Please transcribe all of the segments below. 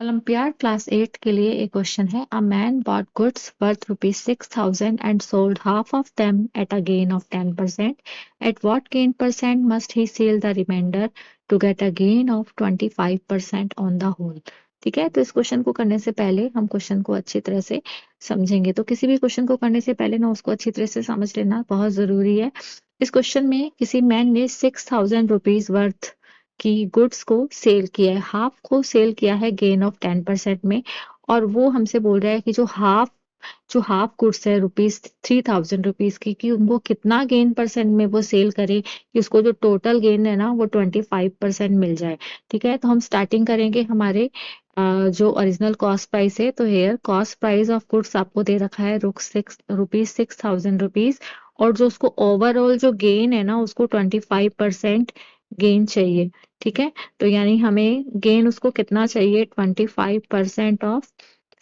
Olympiad class 8 के लिए एक क्वेश्चन है। A man bought goods worth ₹6,000 and sold half of them at a gain of 10%. At what gain percent must he sell the remainder to get a gain of 25% on the whole. ठीक है, तो इस question को करने से पहले हम question को अच्छी तरह से समझेंगे। तो किसी भी क्वेश्चन को करने से पहले ना उसको अच्छी तरह से समझ लेना बहुत जरूरी है। इस क्वेश्चन में किसी मैन ने ₹6,000 वर्थ की गुड्स को सेल किया है, हाफ को सेल किया है गेन ऑफ 10% में। और वो हमसे बोल रहा है कि जो हाफ गुड्स है ₹3,000 की, कि उनको कितना गेन परसेंट में वो सेल करे कि उसको जो टोटल गेन है ना वो 25% मिल जाए। ठीक है, तो हम स्टार्टिंग करेंगे हमारे जो ओरिजिनल कॉस्ट प्राइस है। तो here cost price of goods आपको दे रखा है ₹6,000, और जो उसको ओवरऑल जो गेन है ना उसको 25% गेन चाहिए। ठीक है, तो यानी हमें गेन उसको कितना चाहिए, 25% ऑफ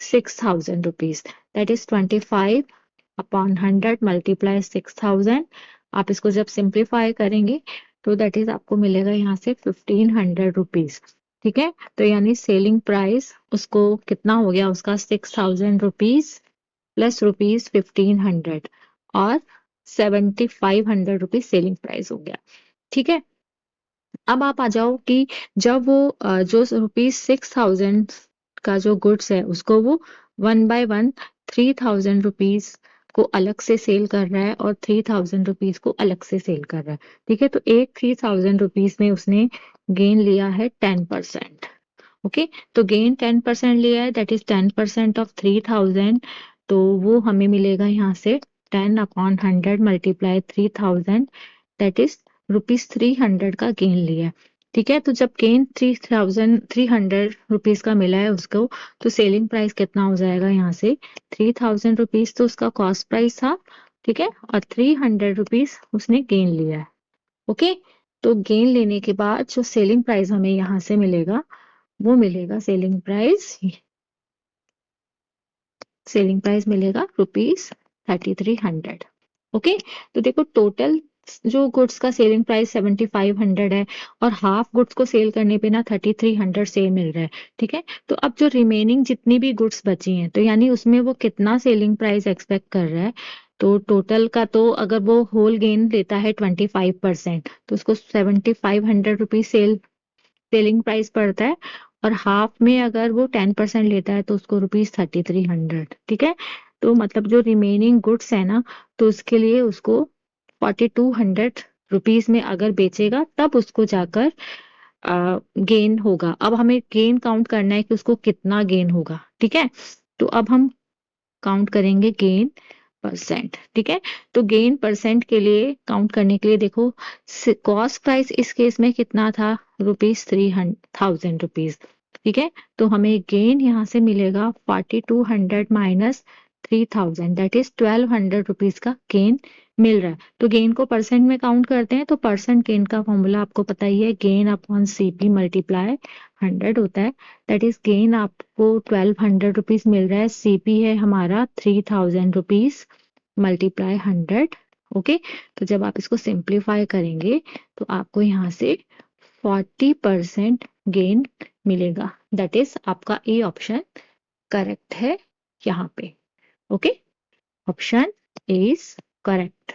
₹6,000, दैट इज 25/100 मल्टीप्लाई 6,000। आप इसको जब सिंप्लीफाई करेंगे तो दैट इज आपको मिलेगा यहाँ से ₹1,500। ठीक है, तो यानी सेलिंग प्राइस उसको कितना हो गया, उसका ₹6,000 प्लस ₹1,500 और ₹7,500 सेलिंग प्राइस हो गया। ठीक है, अब आप आ जाओ कि जब वो जो ₹6,000 का जो गुड्स है उसको वो वन बाय वन ₹3,000 को अलग से सेल कर रहा है और ₹3,000 को अलग से सेल कर रहा है। ठीक है, तो एक ₹3,000 में उसने गेन लिया है 10%। ओके, तो गेन 10% लिया है, दैट इज 10% ऑफ 3,000। तो वो हमें मिलेगा यहाँ से 10/100 मल्टीप्लाई 3,000, दैट इज ₹300 का गेन लिया है। ठीक है, तो जब गेन 3,300 का मिला है उसको, तो सेलिंग प्राइस कितना हो जाएगा यहाँ से, ₹3,000 तो उसका कॉस्ट प्राइस था। ठीक है, और ₹300 उसने गेन लिया है। ओके, तो गेन लेने के बाद जो सेलिंग प्राइस हमें यहाँ से मिलेगा वो मिलेगा सेलिंग प्राइस मिलेगा ₹3,300। ओके, तो देखो टोटल जो गुड्स का सेलिंग प्राइस 7,500 है और हाफ गुड्स को सेल करने पे ना 3,300 सेल मिल रहा है। ठीक है, तो अब जो रिमेनिंग जितनी भी गुड्स बची हैं तो यानी उसमें वो कितना सेलिंग प्राइस एक्सपेक्ट कर रहा है। तो टोटल का तो अगर वो होल गेन लेता है 25%, तो उसको ₹7,500 सेलिंग प्राइस पड़ता है। और हाफ में अगर वो 10% लेता है तो उसको ₹3,300। ठीक है, तो मतलब जो रिमेनिंग गुड्स है ना, तो उसके लिए उसको ₹4,200 में अगर बेचेगा तब उसको जाकर गेन होगा। अब हमें गेन काउंट करना है कि उसको कितना गेन होगा। ठीक है, तो अब हम काउंट करेंगे गेन परसेंट। ठीक है, तो गेन परसेंट के लिए काउंट करने के लिए देखो, कॉस्ट प्राइस इस केस में कितना था, ₹3,000। ठीक है, तो हमें गेन यहाँ से मिलेगा 4,200 माइनस 3,000, दैट इज ₹1,200 का गेन मिल रहा है। तो गेन को परसेंट में काउंट करते हैं, तो परसेंट गेन का फॉर्मूला आपको पता ही है, गेन अपॉन सीपी मल्टीप्लाई 100 होता है। दैट इज गेन आपको ₹1,200 मिल रहा है, सीपी है हमारा ₹3,000 मल्टीप्लाई 100। ओके, तो जब आप इसको सिंप्लीफाई करेंगे तो आपको यहाँ से 40% गेन मिलेगा। दैट इज आपका ए ऑप्शन करेक्ट है यहाँ पे। Okay, option A is correct.